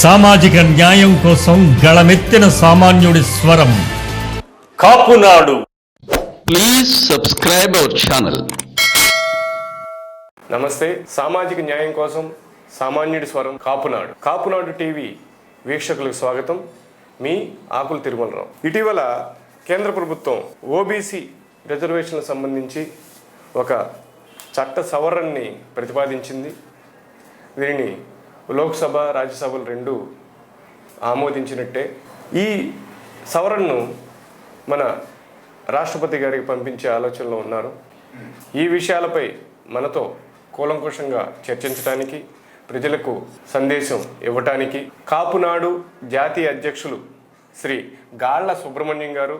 సామాజిక న్యాయం కోసం గళమెత్తిన సామాన్యుడి స్వరం Kapunadu. Please subscribe our channel. నమస్తే. సామాజిక న్యాయం కోసం సామాన్యుడి స్వరం కాపునాడు. కాపునాడు టీవీ వీక్షకులకు స్వాగతం. మీ ఆకుల తిరుమలరావు. ఇటీవల కేంద్ర ప్రభుత్వం ఓబీసీ రిజర్వేషన్లకు సంబంధించి ఒక చట్ట సవరణని ప్రతిపాదించింది. దీనిని లోక్సభ రాజ్యసభలు రెండు ఆమోదించినట్టే. ఈ సవరణను మన రాష్ట్రపతి గారికి పంపించే ఆలోచనలో ఉన్నారు. ఈ విషయాలపై మనతో కూలంకుషంగా చర్చించడానికి, ప్రజలకు సందేశం ఇవ్వటానికి కాపునాడు జాతీయ అధ్యక్షులు శ్రీ గాళ్ల సుబ్రహ్మణ్యం గారు,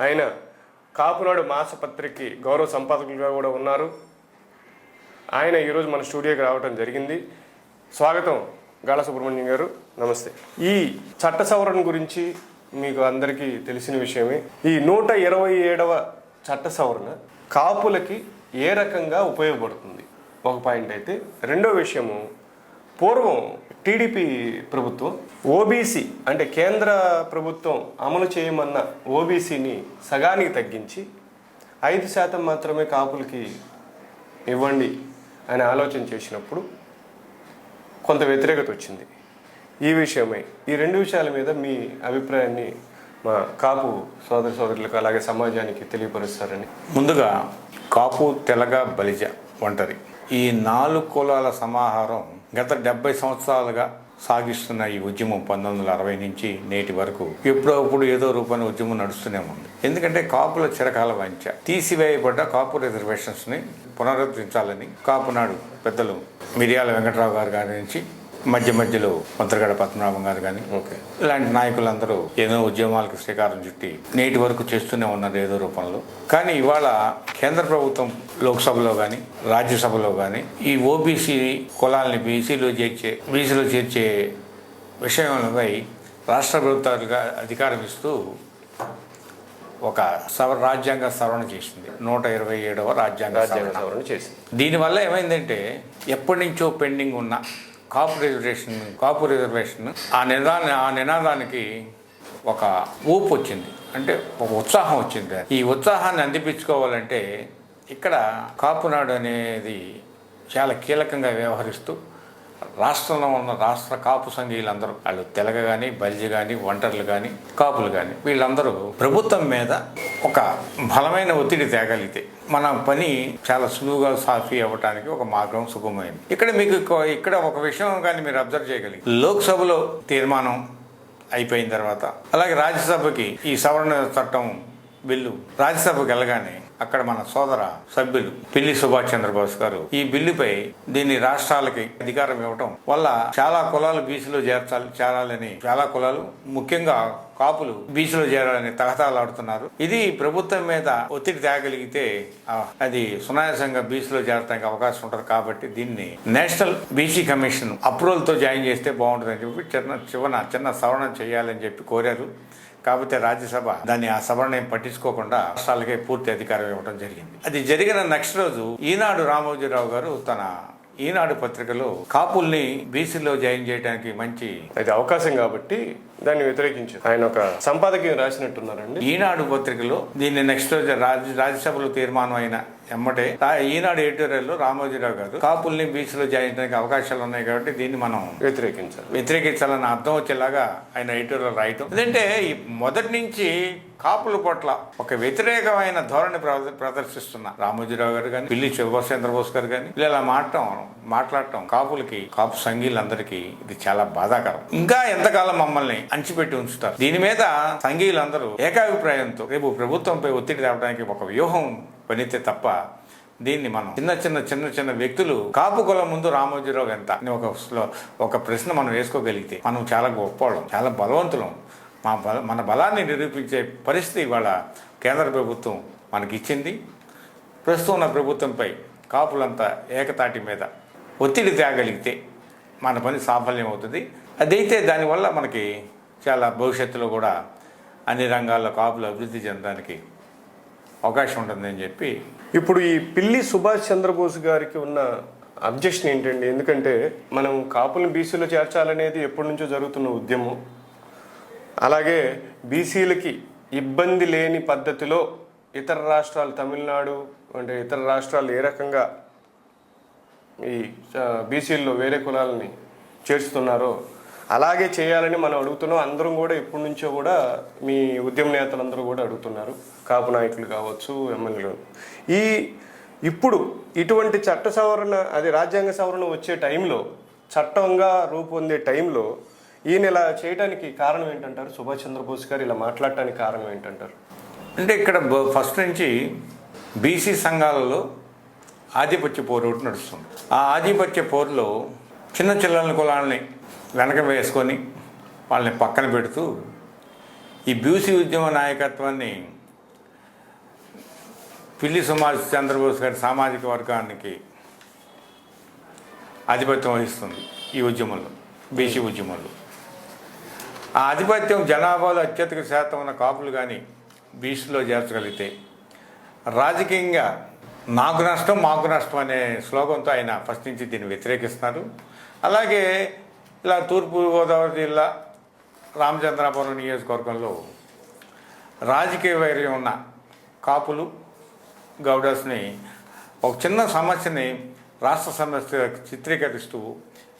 ఆయన కాపునాడు మాసపత్రికకి గౌరవ సంపాదకులుగా కూడా ఉన్నారు. ఆయన ఈరోజు మన స్టూడియోకి రావడం జరిగింది. స్వాగతం గాళ్ల సుబ్రహ్మణ్యం గారు, నమస్తే. ఈ చట్ట సవరణ గురించి మీకు అందరికీ తెలిసిన విషయమే. ఈ 127వ చట్ట సవరణ కాపులకి ఏ రకంగా ఉపయోగపడుతుంది ఒక పాయింట్ అయితే, రెండో విషయము, పూర్వం టీడీపీ ప్రభుత్వం ఓబీసీ అంటే కేంద్ర ప్రభుత్వం అమలు చేయమన్న ఓబీసీని సగానికి తగ్గించి 5% మాత్రమే కాపులకి ఇవ్వండి అని ఆలోచన చేసినప్పుడు కొంత వ్యతిరేకత వచ్చింది. ఈ విషయమై, ఈ రెండు విషయాల మీద మీ అభిప్రాయాన్ని మా కాపు సోదర సోదరులకు అలాగే సమాజానికి తెలియపరుస్తారని. ముందుగా కాపు, తెలగ, బలిజ, ఒంటరి ఈ 4 కులాల సమాహారం గత 70 సంవత్సరాలుగా సాగిస్తున్న ఈ ఉద్యమం 1960 నుంచి నేటి వరకు ఎప్పుడప్పుడు ఏదో రూపాన్ని ఉద్యమం నడుస్తూనే ఉంది. ఎందుకంటే కాపుల చిరకాల వాంఛ తీసివేయబడ్డ కాపు రిజర్వేషన్స్ని పునరుద్ధరించాలని కాపునాడు పెద్దలు మిర్యాల వెంకట్రావు గారి నుంచి మధ్యలో మంత్రిగడ పద్మనాభం గారు కానీ ఇలాంటి నాయకులందరూ ఏదో ఉద్యమాలకు శ్రీకారం చుట్టి నేటి వరకు చేస్తూనే ఉన్నారు ఏదో రూపంలో. కానీ ఇవాళ కేంద్ర ప్రభుత్వం లోక్సభలో కానీ రాజ్యసభలో కానీ ఈ ఓబీసీ కులాలని బీసీలో చేర్చే విషయంపై రాష్ట్ర ప్రభుత్వాలుగా అధికారం ఇస్తూ ఒక రాజ్యాంగ సవరణ చేసింది. 127వ రాజ్యాంగ సవరణ చేసింది. దీనివల్ల ఏమైందంటే ఎప్పటి నుంచో పెండింగ్ ఉన్న కాపు రిజర్వేషన్ ఆ నినాదానికి ఒక ఊపు వచ్చింది, అంటే ఒక ఉత్సాహం వచ్చింది. ఈ ఉత్సాహాన్ని అందిపించుకోవాలంటే ఇక్కడ కాపునాడు అనేది చాలా కీలకంగా వ్యవహరిస్తూ రాష్ట్రంలో ఉన్న రాష్ట్ర కాపు సంఘీయులందరూ, వాళ్ళు తెలగ కానీ, బలిజ కానీ, ఒంటర్లు కానీ, కాపులు కానీ, వీళ్ళందరూ ప్రభుత్వం మీద ఒక బలమైన ఒత్తిడి తేగలిగితే మన పని చాలా సులువుగా సాఫీ అవ్వటానికి ఒక మార్గం సుగమైంది. ఇక్కడ ఒక విషయం కానీ మీరు అబ్జర్వ్ చేయగలిగి, లోక్సభలో తీర్మానం అయిపోయిన తర్వాత అలాగే రాజ్యసభకి ఈ సవరణ చట్టం బిల్లు రాజ్యసభకు వెళ్ళగానే అక్కడ మన సోదర సభ్యులు పిల్లి సుభాష్ చంద్రబోస్ గారు ఈ బిల్లుపై దీన్ని రాష్ట్రాలకి అధికారం ఇవ్వటం వల్ల చాలా కులాలు బీసీలో చేరాలని, చాలా కులాలు ముఖ్యంగా కాపులు బీసీలో చేరాలని తహతాలాడుతున్నారు. ఇది ప్రభుత్వం మీద ఒత్తిడి తేగలిగితే అది సునాయాసంగా బీసీలో చేరడానికి అవకాశం ఉంటుంది. కాబట్టి దీన్ని నేషనల్ బీసీ కమిషన్ అప్రూవల్తో జాయిన్ చేస్తే బాగుంటుందని చెప్పి చిన్న సవరణ చేయాలని చెప్పి కోరారు. కాకపోతే రాజ్యసభ ఆ సవరణ పట్టించుకోకుండా రాష్ట్రాలకే పూర్తి అధికారం ఇవ్వడం జరిగింది. అది జరిగిన నెక్స్ట్ రోజు ఈనాడు రామోజీరావు గారు తన ఈనాడు పత్రికలో కాపుల్ని బీసీలో జాయిన్ చేయడానికి మంచి అది అవకాశం కాబట్టి దాన్ని వ్యతిరేకించారు. ఆయన ఒక సంపాదకీయం రాసినట్టున్నారండి ఈనాడు పత్రికలో. దీన్ని నెక్స్ట్ రోజు రాజ్యసభలో తీర్మానం అయిన ఎమ్మటే ఈనాడు ఎడిటోరియల్లో రామోజీరావు గారు కాపుల్ని బీసీలో జాయిన్ చేయడానికి అవకాశాలు ఉన్నాయి కాబట్టి దీన్ని మనం వ్యతిరేకించాలని అర్థం వచ్చేలాగా ఆయన ఎడిటోరియల్ రాయటం. ఎందుకంటే ఈ మొదటి నుంచి కాపుల పట్ల ఒక వ్యతిరేకమైన ధోరణి ప్రదర్శిస్తున్న రామోజీరావు గారు కానీ, పిల్లి సుభాష్ చంద్రబోస్ గారు కానీ ఇలా మాట్లాడటం కాపు సంఘీయులందరికీ ఇది చాలా బాధాకరం. ఇంకా ఎంతకాలం మమ్మల్ని అంచిపెట్టి ఉంచుతారు? దీని మీద సంఘీయులందరూ ఏకాభిప్రాయంతో రేపు ప్రభుత్వంపై ఒత్తిడి తేవడానికి ఒక వ్యూహం పనితే తప్ప దీన్ని మనం చిన్న వ్యక్తులు కాపు కులం ముందు రామోజీరావు ఎంత ఒక ప్రశ్న మనం వేసుకోగలిగితే మనం చాలా గొప్పవాళ్ళం, చాలా బలవంతులం. మన బలాన్ని నిరూపించే పరిస్థితి ఇవాళ కేంద్ర ప్రభుత్వం మనకి ఇచ్చింది. ప్రస్తుతం ఉన్న ప్రభుత్వంపై కాపులంతా ఏకతాటి మీద ఒత్తిడి తేగలిగితే మన పని సాఫల్యం అవుతుంది. అదైతే దానివల్ల మనకి చాలా భవిష్యత్తులో కూడా అన్ని రంగాల్లో కాపులు అభివృద్ధి చెందడానికి అవకాశం ఉంటుందని చెప్పి ఇప్పుడు ఈ పిల్లి సుభాష్ చంద్రబోస్ గారికి ఉన్న అబ్జెక్షన్ ఏంటండి? ఎందుకంటే మనం కాపులను బీసీలో చేర్చాలనేది ఎప్పటి నుంచో జరుగుతున్న ఉద్యమం. అలాగే బీసీలకి ఇబ్బంది లేని పద్ధతిలో ఇతర రాష్ట్రాలు, తమిళనాడు అంటే ఇతర రాష్ట్రాలు ఏ రకంగా ఈ బీసీల్లో వేరే కులాలని చేర్చుతున్నారో అలాగే చేయాలని మనం అడుగుతున్నాం. అందరం కూడా ఇప్పటి నుంచో కూడా మీ ఉద్యమ నేతలందరూ కూడా అడుగుతున్నారు, కాపు నాయకులు కావచ్చు, ఎమ్మెల్యేలు. ఇప్పుడు ఇటువంటి చట్ట సవరణ, అది రాజ్యాంగ సవరణ వచ్చే టైంలో, చట్టంగా రూపొందే టైంలో ఈయన ఇలా చేయడానికి కారణం ఏంటంటారు? సుభాష్ చంద్రబోస్ గారు ఇలా మాట్లాడటానికి కారణం ఏంటంటారు? అంటే ఇక్కడ ఫస్ట్ నుంచి బీసీ సంఘాలలో ఆధిపత్య పోరు ఒకటి నడుస్తుంది. ఆ ఆధిపత్య పోరులో చిన్న చిల్లల కులాలని వెనక వేసుకొని వాళ్ళని పక్కన పెడుతూ ఈ బీసీ ఉద్యమ నాయకత్వాన్ని పిల్లి సుభాష్ చంద్రబోస్ గారి సామాజిక వర్గానికి ఆధిపత్యం వహిస్తుంది ఈ ఉద్యమంలో, బీసీ ఉద్యమంలో. ఆ ఆధిపత్యం జనాభాలో అత్యధిక శాతం ఉన్న కాపులు కానీ బీసీలో చేర్చగలిగితే రాజకీయంగా నాకు నష్టం మాకు నష్టం అనే స్లోగంతో ఆయన ఫస్ట్ నుంచి దీన్ని వ్యతిరేకిస్తున్నారు. అలాగే ఇలా తూర్పుగోదావరి జిల్లా రామచంద్రాపురం నియోజకవర్గంలో రాజకీయ వైర్యం ఉన్న కాపులు, గౌడస్ని ఒక చిన్న సమస్యని రాష్ట్ర సమస్య చిత్రీకరిస్తూ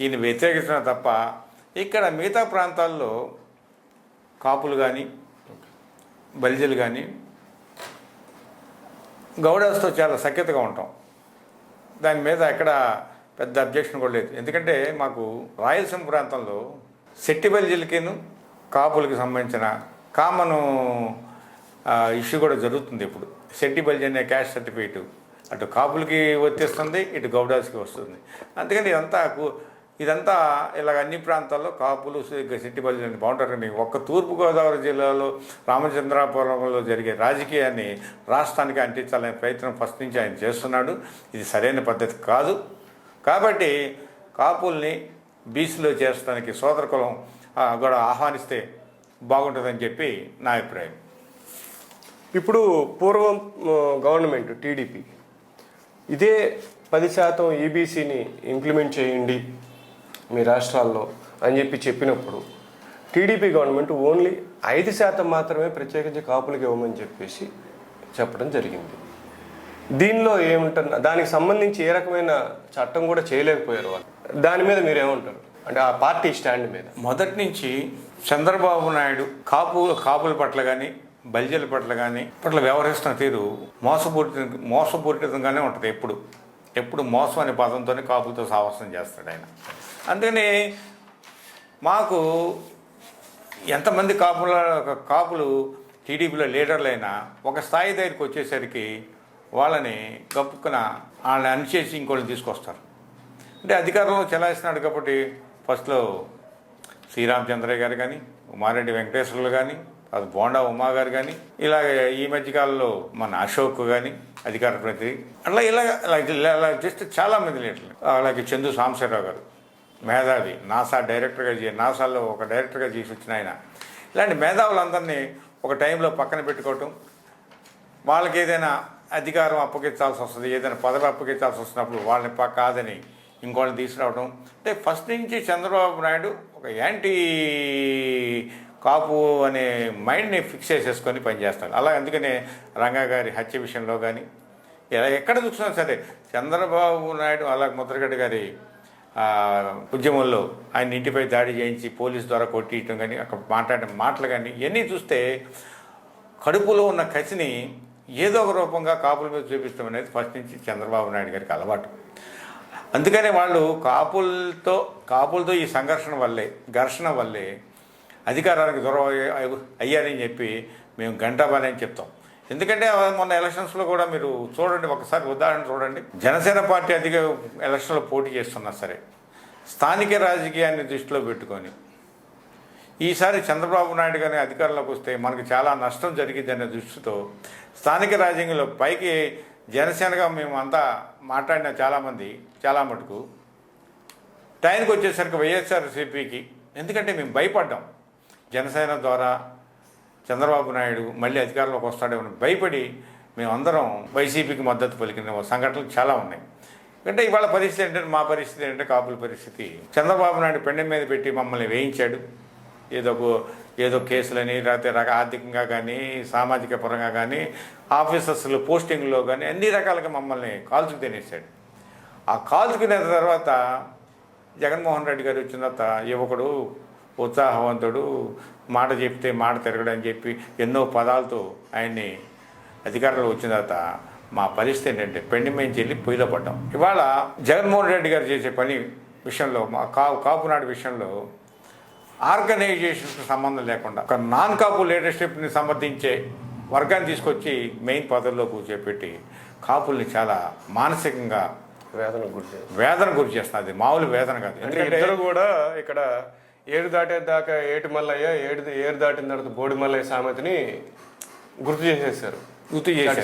ఈయన వ్యతిరేకించడం తప్ప ఇక్కడ మిగతా ప్రాంతాల్లో కాపులు కానీ బలిజలు కానీ గౌడస్తో చాలా సఖ్యతగా ఉంటాం. దాని మీద ఎక్కడ పెద్ద అబ్జెక్షన్ కూడా లేదు. ఎందుకంటే మాకు రాయలసీమ ప్రాంతంలో శెట్టి బలిజలకిను కాపులకి సంబంధించిన కామను ఇష్యూ కూడా జరుగుతుంది. ఇప్పుడు శెట్టి బలిజ అనే క్యాస్ట్ సర్టిఫికేట్ అటు కాపులకి వర్తిస్తుంది, ఇటు గౌడాస్కి వస్తుంది. అందుకని ఇదంతా ఇలాగ అన్ని ప్రాంతాల్లో కాపులు శెట్టి బలిజని బాగుంటారని ఒక్క తూర్పుగోదావరి జిల్లాలో రామచంద్రాపురంలో జరిగే రాజకీయాన్ని రాష్ట్రానికి అంటించాలనే ప్రయత్నం ఫస్ట్ నుంచి ఆయన చేస్తున్నాడు. ఇది సరైన పద్ధతి కాదు. కాబట్టి కాపుల్ని బీసీలో చేర్చడానికి సోదర కులం కూడా ఆహ్వానిస్తే బాగుంటుందని చెప్పి నా అభిప్రాయం. ఇప్పుడు పూర్వం గవర్నమెంట్ టీడీపీ ఇదే 10% ఈబీసీని ఇంప్లిమెంట్ చేయండి మీ రాష్ట్రాల్లో అని చెప్పినప్పుడు టీడీపీ గవర్నమెంట్ ఓన్లీ 5% మాత్రమే ప్రత్యేకించి కాపులకి ఇవ్వమని చెప్పడం జరిగింది. దీనిలో ఏముంటారు? దానికి సంబంధించి ఏ రకమైన చట్టం కూడా చేయలేకపోయారు వాళ్ళు. దాని మీద మీరేమంటారు? అంటే ఆ పార్టీ స్టాండ్ మీద మొదటి నుంచి చంద్రబాబు నాయుడు కాపుల పట్ల కానీ బలిజల పట్ల కానీ వ్యవహరిస్తున్న తీరు మోసపూరితంగానే ఉంటుంది. ఎప్పుడు మోసం అనే పదంతోనే కాపులతో సాహసం చేస్తాడు ఆయన. అందుకని మాకు ఎంతమంది కాపులు టీడీపీలో లీడర్లైనా ఒక స్థాయి దగ్గరికి వచ్చేసరికి వాళ్ళని గప్పుకున వాళ్ళని అనిచేసి ఇంకోళ్ళని తీసుకొస్తారు. అంటే అధికారంలో చెలాయిస్తున్నాడు కాబట్టి ఫస్ట్లో శ్రీరామచంద్రయ్య గారు కానీ, ఉమారెడ్డి వెంకటేశ్వర్లు కానీ, అది బోండా ఉమా గారు కానీ, ఇలాగ ఈ మధ్యకాలంలో మన అశోక్ కానీ అధికార ప్రతినిధి, ఇలా జస్ట్ చాలామంది లీడర్లు. అలాగే చందు సాంబశివరావు గారు మేధావి, నాసాలో ఒక డైరెక్టర్గా చేసి వచ్చిన ఆయన. ఇలాంటి మేధావులందరినీ ఒక టైంలో పక్కన పెట్టుకోవటం, వాళ్ళకి ఏదైనా అధికారం అప్పగించాల్సి వస్తుంది, ఏదైనా పదవి అప్పగించాల్సి వస్తున్నప్పుడు వాళ్ళని కాదని ఇంకోళ్ళని తీసుకురావడం. అంటే ఫస్ట్ నుంచి చంద్రబాబు నాయుడు ఒక యాంటీ కాపు అనే మైండ్ని ఫిక్స్ చేసేసుకొని పనిచేస్తాడు. అలా అందుకనే రంగా గారి హత్య విషయంలో కానీ ఇలా ఎక్కడ చూసినా సరే చంద్రబాబు నాయుడు, అలాగే ముద్రగడ్డ గారి ఉద్యమంలో ఆయన ఇంటిపై దాడి చేయించి పోలీసు ద్వారా కొట్టియటం కానీ, అక్కడ మాట్లాడిన మాటలు కానీ ఇవన్నీ చూస్తే కడుపులో ఉన్న కసిని ఏదో ఒక రూపంగా కాపుల మీద చూపించడం అనేది ఫస్ట్ నుంచి చంద్రబాబు నాయుడు గారికి అలవాటు. అందుకనే వాళ్ళు కాపులతో ఈ ఘర్షణ వల్లే అధికారానికి దూరం అయ్యారని చెప్పి మేము గంటాబాని చెప్తాం. ఎందుకంటే మొన్న ఎలక్షన్స్లో కూడా మీరు చూడండి, ఒకసారి ఉదాహరణ చూడండి. జనసేన పార్టీ ఎలక్షన్లో పోటీ చేస్తున్నా సరే స్థానిక రాజకీయాన్ని దృష్టిలో పెట్టుకొని ఈసారి చంద్రబాబు నాయుడు గారిని అధికారంలోకి వస్తే మనకు చాలా నష్టం జరిగిందనే దృష్టితో స్థానిక రాజకీయంలో పైకి జనసేనగా మేము అంతా మాట్లాడిన చాలా మటుకు టైంకి వచ్చేసరికి వైఎస్ఆర్సీపీకి, ఎందుకంటే మేము భయపడ్డాం. జనసేన ద్వారా చంద్రబాబు నాయుడు మళ్ళీ అధికారంలోకి వస్తాడేమని భయపడి మేమందరం వైసీపీకి మద్దతు పలికిన సంఘటనలు చాలా ఉన్నాయి. అంటే ఇవాళ పరిస్థితి ఏంటంటే మా పరిస్థితి ఏంటంటే కాపుల పరిస్థితి చంద్రబాబు నాయుడు పెండెం మీద పెట్టి మమ్మల్ని వేయించాడు. ఏదో కేసులని లేకపోతే ఆర్థికంగా కానీ సామాజిక పరంగా కానీ ఆఫీసర్స్లో పోస్టింగ్లో కానీ అన్ని రకాలుగా మమ్మల్ని కాల్చుకు తినేసాడు. ఆ కాల్చుకునే తర్వాత జగన్మోహన్ రెడ్డి గారు వచ్చిన తర్వాత యువకుడు ఉత్సాహవంతుడు మాట చెప్తే మాట తిరగడం అని చెప్పి ఎన్నో పదాలతో ఆయన్ని అధికారంలో వచ్చిన తర్వాత మా పరిస్థితి ఏంటంటే పెండి మేము చెల్లి పొయ్యిలో పడ్డాం. ఇవాళ జగన్మోహన్ రెడ్డి గారు చేసే పని విషయంలో మా కాపునాడు విషయంలో ఆర్గనైజేషన్కి సంబంధం లేకుండా ఒక నాన్ కాపు లీడర్షిప్ని సమర్థించే వర్గాన్ని తీసుకొచ్చి మెయిన్ పదవుల్లో కూర్చోపెట్టి కాపుల్ని చాలా మానసికంగా వేదన గురి చేస్తుంది. అది మామూలు వేదన కాదు. ఎందుకంటే ఇద్దరు కూడా ఇక్కడ ఏడు దాటేదాకా ఏటి మల్లయ్య, ఏడు దాటిన తర్వాత బోడి మల్లయ్య సామెతని గుర్తు చేసేసారు.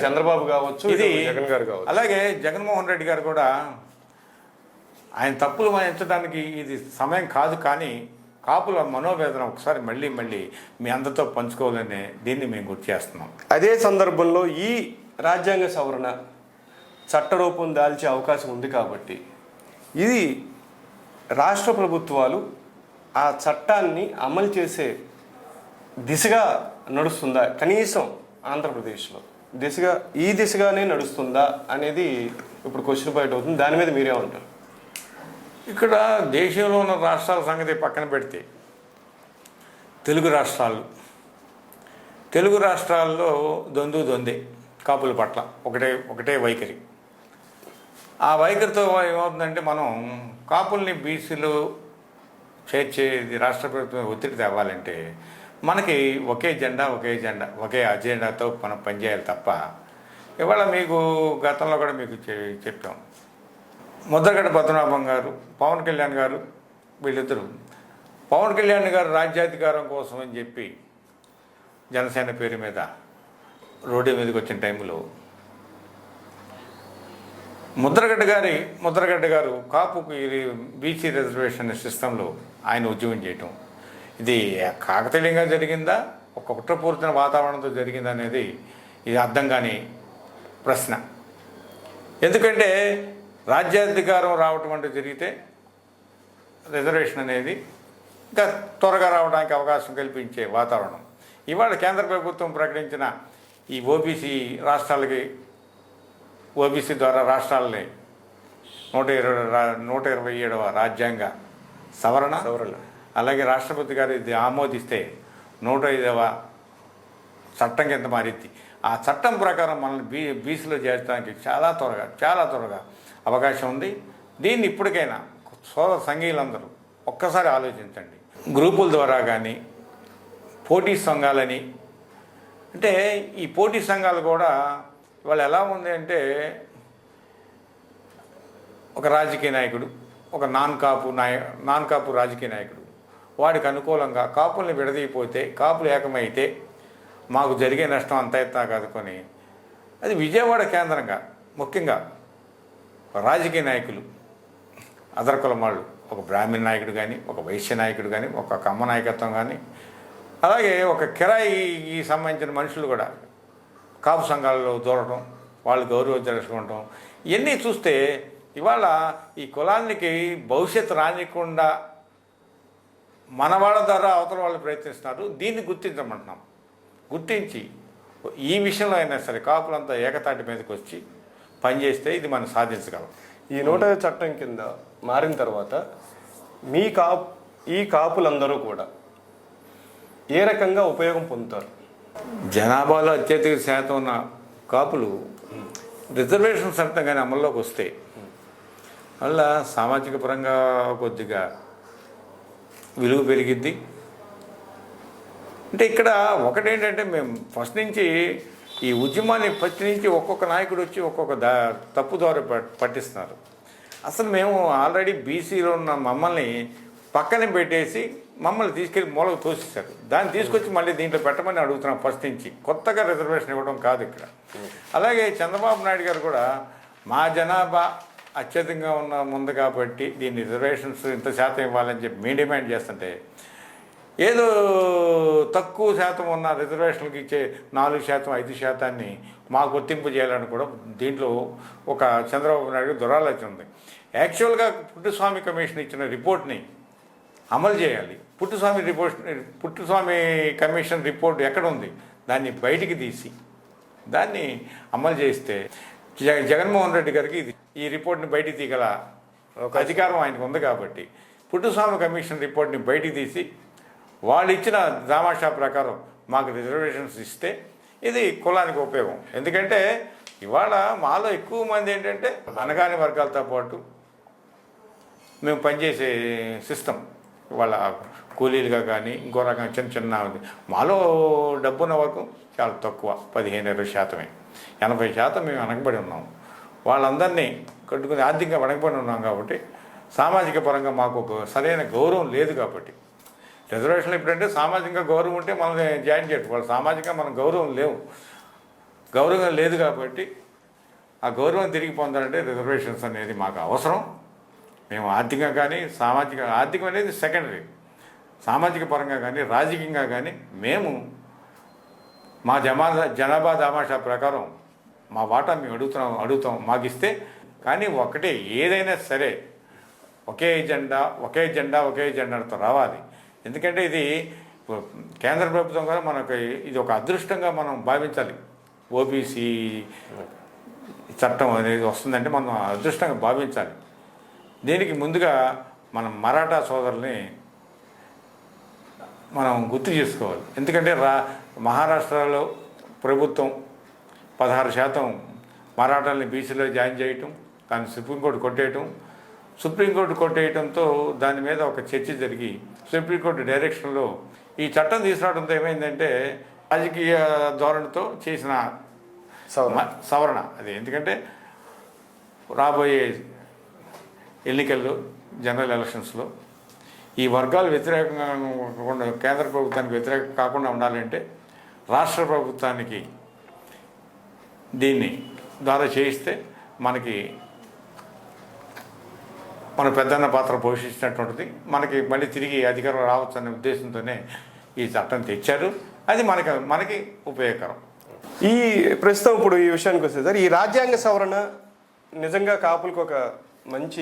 చంద్రబాబు కావచ్చు, ఇది జగన్ గారు కావచ్చు. అలాగే జగన్మోహన్ రెడ్డి గారు కూడా ఆయన తప్పులు ఎంచడానికి ఇది సమయం కాదు, కానీ కాపుల మనోవేదన ఒకసారి మళ్ళీ మీ అందరితో పంచుకోవాలనే దీన్ని మేము గుర్తు చేస్తున్నాం. అదే సందర్భంలో ఈ రాజ్యాంగ సవరణ చట్టరూపం దాల్చే అవకాశం ఉంది కాబట్టి ఇది రాష్ట్ర ప్రభుత్వాలు ఆ చట్టాన్ని అమలు చేసే దిశగా నడుస్తుందా, కనీసం ఆంధ్రప్రదేశ్లో దిశగానే నడుస్తుందా అనేది ఇప్పుడు క్వశ్చన్ పాయింట్ అవుతుంది. దాని మీద మీరేమంటారు? ఇక్కడ దేశంలో ఉన్న రాష్ట్రాల సంగతి పక్కన పెడితే తెలుగు రాష్ట్రాల్లో దొందే కాపుల పట్ల ఒకటే వైఖరి. ఆ వైఖరితో ఏమవుతుందంటే మనం కాపుల్ని బీసీలు చేర్చేది రాష్ట్ర ప్రభుత్వం ఒత్తిడి తేవాలంటే మనకి ఒకే అజెండాతో మనం పనిచేయాలి తప్ప ఇవాళ మీకు గతంలో కూడా మీకు చెప్పాం. ముద్రగడ్డ పద్మనాభం గారు, పవన్ కళ్యాణ్ గారు, వీళ్ళిద్దరూ పవన్ కళ్యాణ్ గారు రాజ్యాధికారం కోసం అని చెప్పి జనసేన పేరు మీద రోడ్డు మీదకి వచ్చిన టైంలో ముద్రగడ్డ గారు కాపుకి బీసీ రిజర్వేషన్ సిస్టంలో ఆయన ఉద్యమం చేయటం ఇది కాకతీయంగా జరిగిందా, ఒక కుట్రపూరిత వాతావరణంతో జరిగిందా అనేది ఇది అర్థం కాని ప్రశ్న. ఎందుకంటే రాజ్యాధికారం రావటం అంటే జరిగితే రిజర్వేషన్ అనేది ఇంకా త్వరగా రావడానికి అవకాశం కల్పించే వాతావరణం. ఇవాళ కేంద్ర ప్రభుత్వం ప్రకటించిన ఈ ఓబీసీ ద్వారా రాష్ట్రాలని 127వ రాజ్యాంగ సవరణ అలాగే రాష్ట్రపతి గారు ఇది ఆమోదిస్తే 105వ చట్టం కింద మారింది. ఆ చట్టం ప్రకారం మనల్ని బీసీలో చేర్చడానికి చాలా త్వరగా అవకాశం ఉంది. దీన్ని ఇప్పటికైనా సోదర సంఘీయులందరూ ఒక్కసారి ఆలోచించండి. గ్రూపుల ద్వారా కానీ పోటీ సంఘాలని, అంటే ఈ పోటీ సంఘాలు కూడా ఇవాళ ఎలా ఉంది అంటే ఒక రాజకీయ నాయకుడు, ఒక నాన్ కాపు రాజకీయ నాయకుడు వాడికి అనుకూలంగా కాపుల్ని విడదీయపోతే, కాపులు ఏకమైతే మాకు జరిగే నష్టం అంతా కాదుకొని అది విజయవాడ కేంద్రంగా ముఖ్యంగా రాజకీయ నాయకులు అదర్ కులం వాళ్ళు, ఒక బ్రాహ్మణ నాయకుడు కానీ, ఒక వైశ్య నాయకుడు కానీ, ఒక కమ్మ నాయకత్వం కానీ, అలాగే ఒక కిరాయికి సంబంధించిన మనుషులు కూడా కాపు సంఘాలలో దూరడం, వాళ్ళు గౌరవం తెలుసుకోవడం, ఇవన్నీ చూస్తే ఇవాళ ఈ కులానికి భవిష్యత్తు రానికుండా మన వాళ్ళ ద్వారా అవతల వాళ్ళు ప్రయత్నిస్తున్నారు. దీన్ని గుర్తించమంటున్నాం. గుర్తించి ఈ విషయంలో అయినా సరే కాపులంతా ఏకతాటి మీదకి వచ్చి పనిచేస్తే ఇది మనం సాధించగలం. ఈ 105 చట్టం కింద మారిన తర్వాత ఈ కాపులందరూ కూడా ఏ రకంగా ఉపయోగం పొందుతారు? జనాభాలో అత్యధిక శాతం ఉన్న కాపులు రిజర్వేషన్ చట్టం కానీ అమల్లోకి వస్తే వల్ల సామాజిక పరంగా కొద్దిగా విలువ పెరిగిద్ది. అంటే ఇక్కడ ఒకటేంటంటే మేము ఫస్ట్ నుంచి ఈ ఉద్యమాన్ని ఫస్ట్ నుంచి ఒక్కొక్క నాయకుడు వచ్చి ఒక్కొక్క తప్పుదారి పట్టిస్తున్నారు. అసలు మేము ఆల్రెడీ బీసీలో ఉన్న మమ్మల్ని పక్కన పెట్టేసి మమ్మల్ని తీసుకెళ్ళి మూలకు తోసేశారు. దాన్ని తీసుకొచ్చి మళ్ళీ దీంట్లో పెట్టమని అడుగుతున్నాం. ఫస్ట్ నుంచి కొత్తగా రిజర్వేషన్ ఇవ్వడం కాదు ఇక్కడ. అలాగే చంద్రబాబు నాయుడు గారు కూడా మా జనాభా అత్యధికంగా ఉంది కాబట్టి దీన్ని రిజర్వేషన్స్ ఇంత శాతం ఇవ్వాలని చెప్పి మేము డిమాండ్ చేస్తుంటే ఏదో తక్కువ శాతం ఉన్న రిజర్వేషన్కి ఇచ్చే 4%, 5% మాకు వర్తింపు చేయాలని కూడా దీంట్లో ఒక చంద్రబాబు నాయుడు దురాలోచన ఉంది. యాక్చువల్గా పుట్టుస్వామి కమిషన్ ఇచ్చిన రిపోర్ట్ని అమలు చేయాలి. పుట్టుస్వామి కమిషన్ రిపోర్ట్ ఎక్కడ ఉంది, దాన్ని బయటికి తీసి దాన్ని అమలు చేస్తే జగన్మోహన్ రెడ్డి గారికి ఈ రిపోర్ట్ని బయటికి తీగల ఒక అధికారం ఆయనకు ఉంది. కాబట్టి పుట్టుస్వామి కమిషన్ రిపోర్ట్ని బయటికి తీసి వాళ్ళు ఇచ్చిన దామాషా ప్రకారం మాకు రిజర్వేషన్స్ ఇస్తే ఇది కులానికి ఉపయోగం. ఎందుకంటే ఇవాళ మాలో ఎక్కువ మంది ఏంటంటే అనగాని వర్గాలతో పాటు మేము పనిచేసే సిస్టమ్ వాళ్ళ కూలీలుగా కానీ ఇంకో రకంగా చిన్న చిన్న మాలో డబ్బున్న వరకు చాలా తక్కువ, 15-20%. 80% మేము వెనకబడి ఉన్నాం. వాళ్ళందరినీ కట్టుకుని ఆర్థికంగా వెనకబడి ఉన్నాం. కాబట్టి సామాజిక పరంగా మాకు ఒక సరైన గౌరవం లేదు. కాబట్టి రిజర్వేషన్లు ఎప్పుడంటే సామాజికంగా గౌరవం ఉంటే మనం జాయిన్ చేయడం, వాళ్ళు సామాజికంగా మనం గౌరవం గౌరవం లేదు. కాబట్టి ఆ గౌరవం తిరిగి పొందాలంటే రిజర్వేషన్స్ అనేది మాకు అవసరం. మేము ఆర్థికంగా కానీ ఆర్థికం అనేది సెకండరీ, సామాజిక పరంగా కానీ రాజకీయంగా కానీ మేము మా జనాభా దామాషా ప్రకారం మా వాటా మేము అడుగుతాం మాకు ఇస్తే. కానీ ఒకటే, ఏదైనా సరే ఒకే జెండాతో రావాలి. ఎందుకంటే ఇది కేంద్ర ప్రభుత్వం కూడా మనకి ఇది ఒక అదృష్టంగా మనం భావించాలి. ఓబీసీ చట్టం అనేది వస్తుందంటే మనం అదృష్టంగా భావించాలి. దీనికి ముందుగా మనం మరాఠా సోదరుల్ని మనం గుర్తు చేసుకోవాలి. ఎందుకంటే మహారాష్ట్రలో ప్రభుత్వం 16% మరాఠాలని బీసీలో జాయిన్ చేయటం, దాన్ని సుప్రీంకోర్టు కొట్టేయటంతో దాని మీద ఒక చర్చ జరిగి సుప్రీంకోర్టు డైరెక్షన్లో ఈ చట్టం తీసుకురావడంతో ఏమైందంటే రాజకీయ ధోరణితో చేసిన సవరణ అది. ఎందుకంటే రాబోయే ఎన్నికల్లో జనరల్ ఎలక్షన్స్లో ఈ వర్గాలు వ్యతిరేకంగా కేంద్ర ప్రభుత్వానికి వ్యతిరేకం కాకుండా ఉండాలంటే రాష్ట్ర ప్రభుత్వానికి దీన్ని ద్వారా చేయిస్తే మనకి మన పెద్దన్న పాత్ర పోషించినటువంటిది, మనకి మళ్ళీ తిరిగి అధికారం రావచ్చు అనే ఉద్దేశంతోనే ఈ చట్టం తెచ్చారు. అది మనకి ఉపయోగకరం. ఈ ప్రస్తుతం ఇప్పుడు ఈ విషయానికి వస్తే సార్, ఈ రాజ్యాంగ సవరణ నిజంగా కాపులకు ఒక మంచి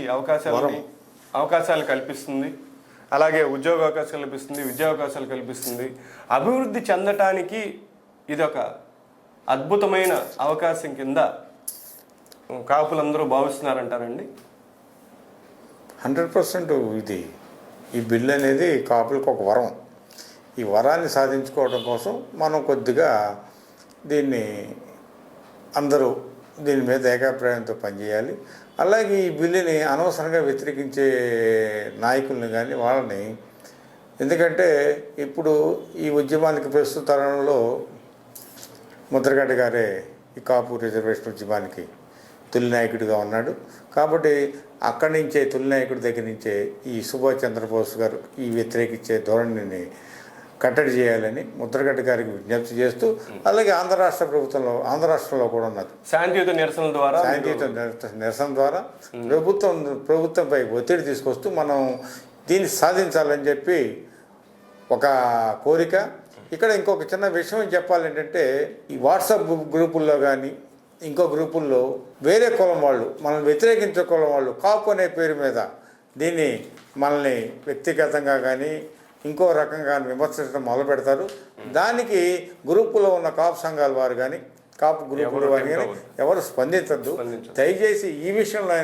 అవకాశాలు కల్పిస్తుంది. అలాగే ఉద్యోగ అవకాశాలు కల్పిస్తుంది, విద్యా అవకాశాలు కల్పిస్తుంది. అభివృద్ధి చెందటానికి ఇదొక అద్భుతమైన అవకాశం కింద కాపులందరూ భావిస్తున్నారంటారండి. 100% ఈ బిల్లు అనేది కాపులకు ఒక వరం. ఈ వరాన్ని సాధించుకోవడం కోసం మనం కొద్దిగా అందరూ దీని మీద ఏకాభిప్రాయంతో పనిచేయాలి. అలాగే ఈ బిల్లుని అనవసరంగా వ్యతిరేకించే నాయకుల్ని కానీ వాళ్ళని, ఎందుకంటే ఇప్పుడు ఈ ఉద్యమానికి ప్రస్తుత తరుణంలో ముద్రగడ్డ గారే ఈ కాపు రిజర్వేషన్ ఉద్యమానికి తొలి నాయకుడిగా ఉన్నాడు. కాబట్టి అక్కడి నుంచే తొలి నాయకుడి దగ్గర నుంచే ఈ సుభాష్ చంద్రబోస్ గారు ఈ వ్యతిరేకించే ధోరణిని కట్టడి చేయాలని ముద్రగడ్డ గారికి విజ్ఞప్తి చేస్తూ, అలాగే ఆంధ్ర రాష్ట్రంలో కూడా ఉన్నది శాంతియుత నిరసన ద్వారా ప్రభుత్వంపై ఒత్తిడి తీసుకొస్తూ మనం దీన్ని సాధించాలని చెప్పి ఒక కోరిక. ఇక్కడ ఇంకొక చిన్న విషయం చెప్పాలి ఏంటంటే, ఈ వాట్సాప్ గ్రూపుల్లో కానీ ఇంకో గ్రూపుల్లో వేరే కులం వాళ్ళు, మనల్ని వ్యతిరేకించే కులం వాళ్ళు కాపు అనే పేరు మీద దీన్ని మనల్ని వ్యక్తిగతంగా కానీ ఇంకో రకంగా విమర్శించడం మొదలు పెడతారు. దానికి గ్రూపులో ఉన్న కాపు సంఘాల వారు కానీ కాపు గ్రూపులు వారు కానీ ఎవరు స్పందించద్దు. దయచేసి ఈ విషయంలో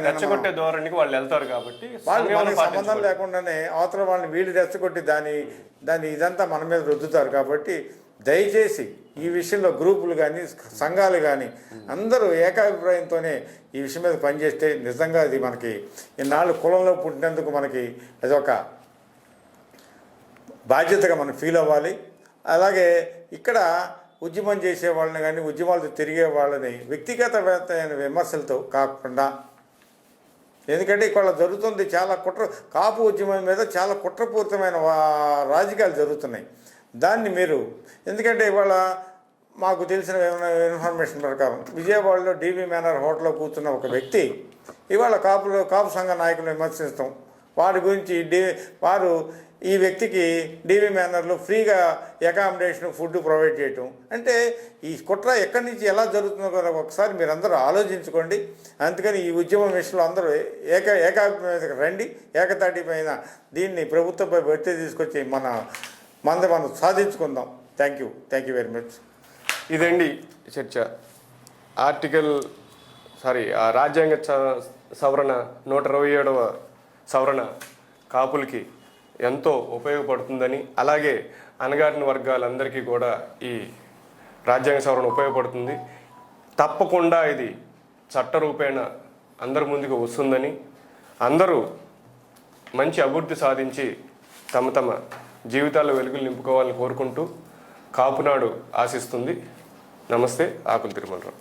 వాళ్ళు వెళ్తారు కాబట్టి వాళ్ళకి సంబంధం లేకుండానే అవతల వాళ్ళని వీళ్ళు రెచ్చగొట్టి దాన్ని ఇదంతా మన మీద రుద్దుతారు. కాబట్టి దయచేసి ఈ విషయంలో గ్రూపులు కానీ సంఘాలు కానీ అందరూ ఏకాభిప్రాయంతోనే ఈ విషయం మీద పనిచేస్తే నిజంగా అది మనకి ఇన్నాళ్ళు కులంలో పుట్టినందుకు మనకి అదొక బాధ్యతగా మనం ఫీల్ అవ్వాలి. అలాగే ఇక్కడ ఉద్యమం చేసే వాళ్ళని కానీ ఉద్యమాలతో తిరిగే వాళ్ళని వ్యక్తిగతమైన విమర్శలతో కాకుండా, ఎందుకంటే ఇక్కడ జరుగుతుంది చాలా కాపు ఉద్యమం మీద చాలా కుట్రపూరితమైన రాజకీయాలు జరుగుతున్నాయి. దాన్ని మీరు, ఎందుకంటే ఇవాళ మాకు తెలిసిన ఇన్ఫర్మేషన్ ప్రకారం విజయవాడలో డీవీ మేనర్ హోటల్లో కూర్చున్న ఒక వ్యక్తి ఇవాళ కాపు సంఘ నాయకులను విమర్శిస్తాం, వారి గురించి వారు ఈ వ్యక్తికి డీవీ మేనర్లో ఫ్రీగా అకామిడేషన్ ఫుడ్ ప్రొవైడ్ చేయటం. అంటే ఈ కుట్ర ఎక్కడి నుంచి ఎలా జరుగుతుందో కూడా ఒకసారి మీరందరూ ఆలోచించుకోండి. అందుకని ఈ ఉద్యమం విషయంలో అందరూ ఏకాభిప్రాయం రండి, ఏకతాటి పైన దీన్ని ప్రభుత్వంపై బట్టి తీసుకొచ్చి మనం సాధించుకుందాం. Thank you very much. ఇదండి చర్చ. రాజ్యాంగ సవరణ 127వ సవరణ కాపులకి ఎంతో ఉపయోగపడుతుందని, అలాగే అణగారిన వర్గాలందరికీ కూడా ఈ రాజ్యాంగ సవరణ ఉపయోగపడుతుంది. తప్పకుండా ఇది చట్టరూపేణ అందరి ముందుకు వస్తుందని, అందరూ మంచి అభివృద్ధి సాధించి తమ తమ జీవితాల్లో వెలుగులు నింపుకోవాలని కోరుకుంటూ కాపునాడు ఆశిస్తుంది. నమస్తే. ఆకుల తిరుమలరావు.